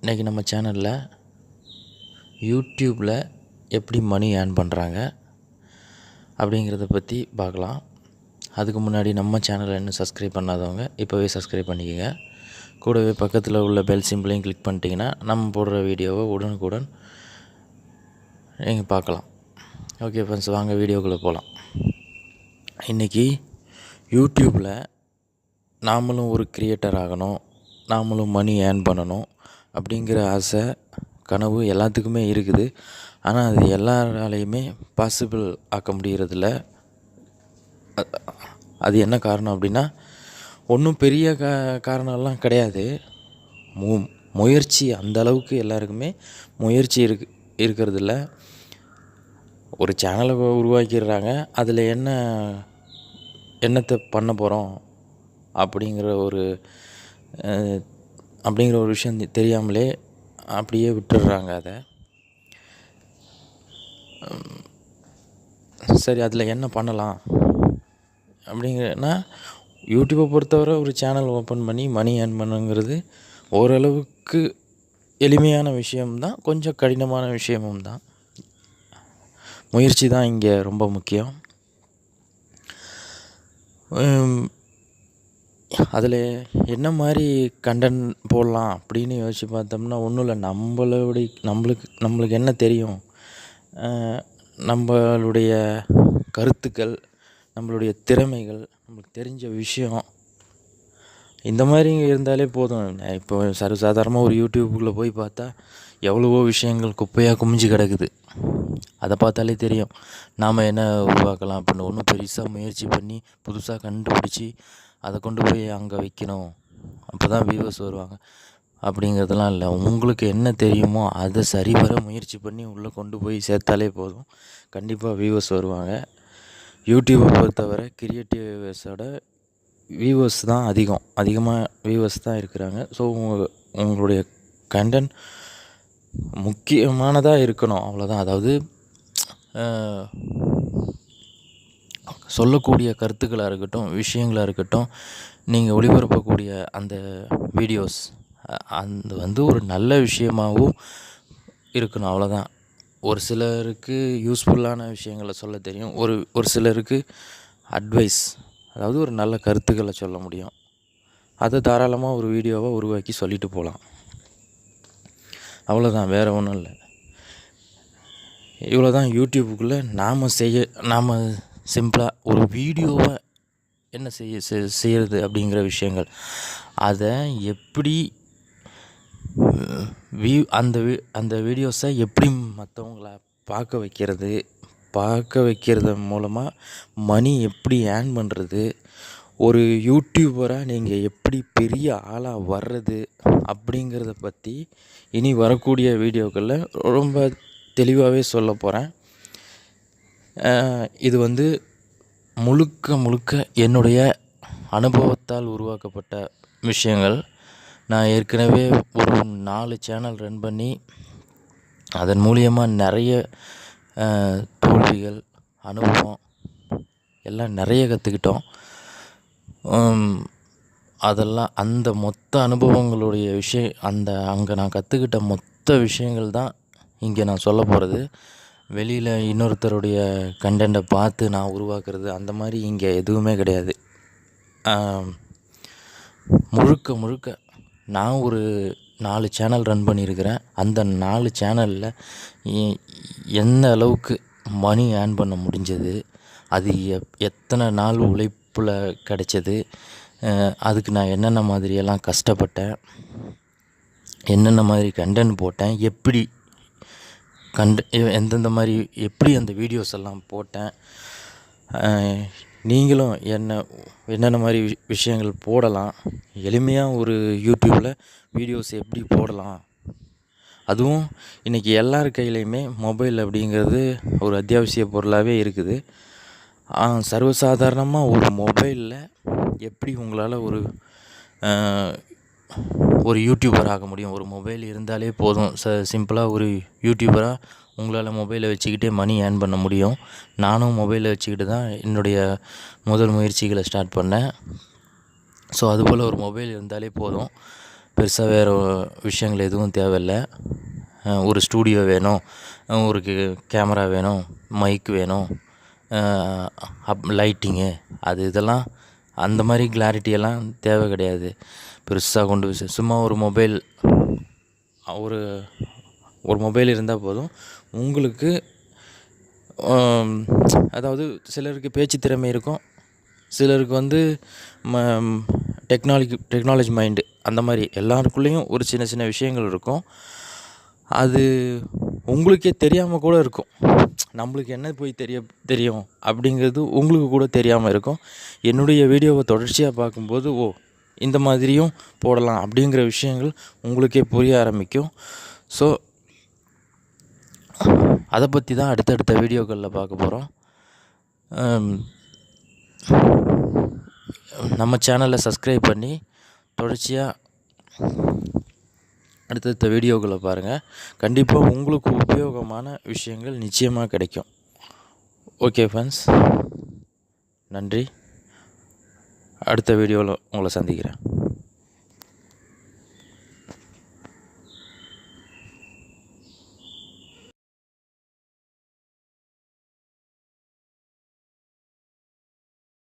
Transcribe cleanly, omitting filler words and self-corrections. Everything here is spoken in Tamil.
இன்றைக்கி நம்ம சேனலில் யூடியூப்பில் எப்படி மணி ஏர்ன் பண்ணுறாங்க அப்படிங்கிறத பற்றி பார்க்கலாம். அதுக்கு முன்னாடி நம்ம சேனலை இன்னும் சப்ஸ்கிரைப் பண்ணாதவங்க இப்போவே சப்ஸ்கிரைப் பண்ணிக்கோங்க. கூடவே பக்கத்தில் உள்ள பெல் சிம்பிளையும் கிளிக் பண்ணிட்டீங்கன்னா நம்ம போடுற வீடியோவை உடனுக்குடன் நீங்கள் பார்க்கலாம். ஓகே ஃப்ரெண்ட்ஸ், வாங்க வீடியோக்குள்ளே போகலாம். இன்றைக்கி யூடியூப்பில் நாமளும் ஒரு கிரியேட்டர் ஆகணும், நாமளும் மணி ஏர்ன் பண்ணணும் அப்படிங்கிற ஆசை, கனவு எல்லாத்துக்குமே இருக்குது. ஆனால் அது எல்லாராலையுமே பாசிபிள் ஆக்க முடிகிறதில்ல. அது என்ன காரணம் அப்படின்னா, ஒன்றும் பெரிய காரணம்லாம் கிடையாது. முயற்சி அந்த அளவுக்கு எல்லாருக்குமே முயற்சி இருக்கிறதில்ல. ஒரு சேனலை உருவாக்கிடுறாங்க, அதில் என்னத்தை பண்ண போகிறோம் அப்படிங்கிற ஒரு விஷயம் தெரியாமலே அப்படியே விட்டுடுறாங்க. அதை சரி அதில் என்ன பண்ணலாம் அப்படிங்கன்னா, யூடியூப்பை பொறுத்தவரை ஒரு சேனல் ஓப்பன் பண்ணி மணி ஏர்ன் பண்ணுங்கிறது ஓரளவுக்கு எளிமையான விஷயம்தான், கொஞ்சம் கடினமான விஷயமும் தான். முயற்சி தான் இங்கே ரொம்ப முக்கியம். அதில் என்ன மாதிரி கண்டென்ட் போடலாம் அப்படின்னு யோசித்து பார்த்தோம்னா, ஒன்றும் இல்லை, நம்மளுக்கு என்ன தெரியும், நம்மளுடைய கருத்துக்கள், நம்மளுடைய திறமைகள், நம்மளுக்கு தெரிஞ்ச விஷயம், இந்த மாதிரி இருந்தாலே போதும். இப்போ சர்வசாதாரணமாக ஒரு யூடியூப்புக்குள்ளே போய் பார்த்தா எவ்வளவோ விஷயங்கள் குப்பையாக குமிஞ்சு கிடக்குது. அதை பார்த்தாலே தெரியும் நாம் என்ன உருவாக்கலாம் அப்படின்னு. ஒன்றும் பெருசாக முயற்சி பண்ணி புதுசாக கண்டுபிடிச்சி அதை கொண்டு போய் அங்கே வைக்கணும், அப்போ தான் வியூவர்ஸ் வருவாங்க அப்படிங்கிறதுலாம் இல்லை. உங்களுக்கு என்ன தெரியுமோ அதை சரிவர முயற்சி பண்ணி உள்ளே கொண்டு போய் சேர்த்தாலே போதும், கண்டிப்பாக வியூவர்ஸ் வருவாங்க. யூடியூப்பை பொறுத்தவரை கிரியேட்டிவ்ஸோட வியூவர்ஸ் தான் அதிகமாக வியூவர்ஸ் தான் இருக்கிறாங்க. ஸோ உங்களுடைய கண்டென்ட் முக்கியமானதாக இருக்கணும், அவ்வளோதான். அதாவது சொல்லக்கூடிய கருத்துக்களாக இருக்கட்டும், விஷயங்களாக இருக்கட்டும், நீங்கள் ஒளிபரப்பக்கூடிய அந்த வீடியோஸ் ஒரு நல்ல விஷயமாகவும் இருக்கணும், அவ்வளோதான். ஒரு சிலருக்கு யூஸ்ஃபுல்லான விஷயங்களை சொல்ல தெரியும், ஒரு சிலருக்கு அட்வைஸ், அதாவது ஒரு நல்ல கருத்துக்களை சொல்ல முடியும். அதை தாராளமாக ஒரு வீடியோவை உருவாக்கி சொல்லிட்டு போகலாம், அவ்வளோதான், வேறு ஒன்றும் இல்லை. இவ்வளோ தான் யூடியூப்புக்குள்ளே நாம் சிம்பிளாக ஒரு வீடியோவை என்ன செய்கிறது அப்படிங்கிற விஷயங்கள். அதை எப்படி அந்த வீடியோஸை எப்படி மற்றவங்கள பார்க்க வைக்கிறது மூலமாக மணி எப்படி ஏர்ன் பண்ணுறது, ஒரு யூடியூபராக நீங்கள் எப்படி பெரிய ஆளாக வர்றது அப்படிங்கிறத பற்றி இனி வரக்கூடிய வீடியோக்களில் ரொம்ப தெளிவாகவே சொல்ல போகிறேன். இது முழுக்க என்னுடைய அனுபவத்தால் உருவாக்கப்பட்ட விஷயங்கள். நான் ஏற்கனவே ஒரு 4 சேனல் ரன் பண்ணி அதன் மூலியமாக நிறைய தோல்விகள், அனுபவம் எல்லாம் நிறைய கற்றுக்கிட்டோம். அதெல்லாம் அந்த மொத்த அனுபவங்களுடைய அங்கே நான் கற்றுக்கிட்ட மொத்த விஷயங்கள் தான் இங்கே நான் சொல்ல போகிறது. வெளியில் இன்னொருத்தருடைய கண்டென்ட்டை பார்த்து நான் உருவாக்குறது அந்த மாதிரி இங்கே எதுவுமே கிடையாது. முழுக்க நான் ஒரு 4 சேனல் ரன் பண்ணியிருக்கிறேன். அந்த 4 சேனலில் எந்த அளவுக்கு மணி ஏர்ன் பண்ண முடிஞ்சது, அது எத்தனை நாள் உழைப்பில் கிடைச்சது, அதுக்கு நான் என்னென்ன மாதிரியெல்லாம் கஷ்டப்பட்டேன், என்னென்ன மாதிரி கண்டென்ட் போட்டேன், எந்தெந்த மாதிரி எப்படி அந்த வீடியோஸ் எல்லாம் போட்டேன், நீங்களும் என்னென்ன மாதிரி விஷயங்கள் போடலாம், எளிமையாக ஒரு யூடியூப்பில் வீடியோஸ் எப்படி போடலாம். அதுவும் இன்றைக்கி எல்லார் கையிலையுமே மொபைல் அப்படிங்கிறது ஒரு அத்தியாவசிய பொருளாகவே இருக்குது. சர்வசாதாரணமாக ஒரு மொபைலில் எப்படி உங்களால் ஒரு யூடியூபர் ஆக முடியும். ஒரு மொபைல் இருந்தாலே போதும், சிம்பிளாக ஒரு யூடியூபராக உங்களால் மொபைலை வச்சுக்கிட்டே மணி ஏர்ன் பண்ண முடியும். நானும் மொபைலை வச்சுக்கிட்டு தான் என்னுடைய முதல் முயற்சிகளை ஸ்டார்ட் பண்ணேன். ஸோ அதுபோல் ஒரு மொபைல் இருந்தாலே போதும், பெருசாக வேறு விஷயங்கள் எதுவும் தேவையில்லை. ஒரு ஸ்டூடியோ வேணும், ஒரு கேமரா வேணும், மைக் வேணும், லைட்டிங்கு இதெல்லாம் அந்த மாதிரி கிளாரிட்டியெல்லாம் தேவை கிடையாது. பெருசாக கொண்டு போய் சும்மா ஒரு மொபைல் ஒரு மொபைல் இருந்தால் போதும். உங்களுக்கு அதாவது சிலருக்கு பேச்சு திறமை இருக்கும், சிலருக்கு வந்து டெக்னாலஜி மைண்டு, அந்த மாதிரி எல்லாருக்குள்ளேயும் ஒரு சின்ன சின்ன விஷயங்கள் இருக்கும். அது உங்களுக்கே தெரியாமல் கூட இருக்கும். நம்மளுக்கு என்ன போய் தெரியும் அப்படிங்கிறது உங்களுக்கு கூட தெரியாமல் இருக்கும். என்னுடைய வீடியோவை தொடர்ச்சியாக பார்க்கும்போது இந்த மாதிரியும் போடலாம் அப்படிங்கிற விஷயங்கள் உங்களுக்கே புரிய ஆரம்பிக்கும். ஸோ அதை பற்றி தான் அடுத்தடுத்த வீடியோக்களில் பார்க்க போகிறோம். நம்ம சேனலை சப்ஸ்கிரைப் பண்ணி தொடர்ச்சியாக அடுத்தடுத்த வீடியோக்களை பாருங்கள். கண்டிப்பாக உங்களுக்கு உபயோகமான விஷயங்கள் நிச்சயமாக கிடைக்கும். ஓகே ஃப்ரெண்ட்ஸ், நன்றி. அடுத்த வீடியோவில் உங்களை சந்திக்கிறேன்.